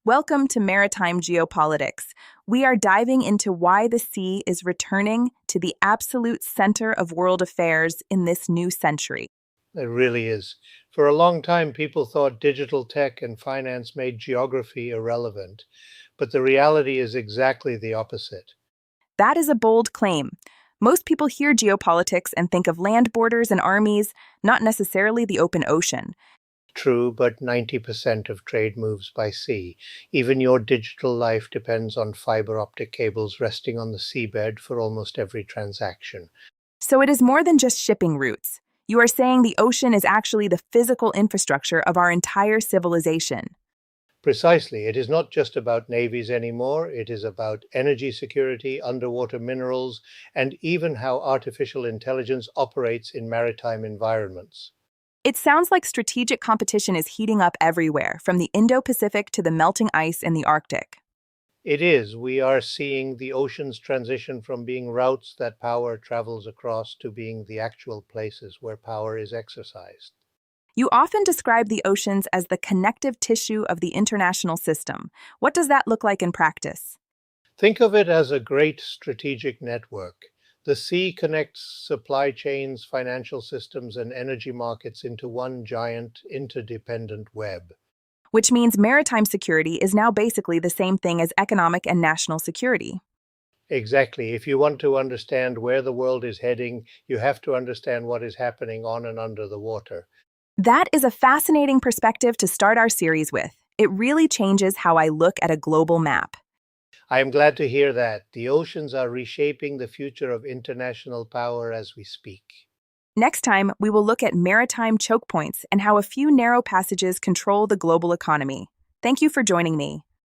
Welcome to Maritime Geopolitics. We are diving into why the sea is returning to the absolute center of world affairs in this new century. It really is. For a long time, people thought digital tech and finance made geography irrelevant, but the reality is exactly the opposite. That is a bold claim. Most people hear geopolitics and think of land borders and armies, not necessarily the open ocean. True, but 90% of trade moves by sea. Even your digital life depends on fiber optic cables resting on the seabed for almost every transaction. So it is more than just shipping routes. You are saying the ocean is actually the physical infrastructure of our entire civilization. Precisely. It is not just about navies anymore. It is about energy security, underwater minerals, and even how artificial intelligence operates in maritime environments. It sounds like strategic competition is heating up everywhere, from the Indo-Pacific to the melting ice in the Arctic. It is. We are seeing the oceans transition from being routes that power travels across to being the actual places where power is exercised. You often describe the oceans as the connective tissue of the international system. What does that look like in practice? Think of it as a great strategic network. The sea connects supply chains, financial systems, and energy markets into one giant interdependent web. Which means maritime security is now basically the same thing as economic and national security. Exactly. If you want to understand where the world is heading, you have to understand what is happening on and under the water. That is a fascinating perspective to start our series with. It really changes how I look at a global map. I am glad to hear that. The oceans are reshaping the future of international power as we speak. Next time, we will look at maritime chokepoints and how a few narrow passages control the global economy. Thank you for joining me.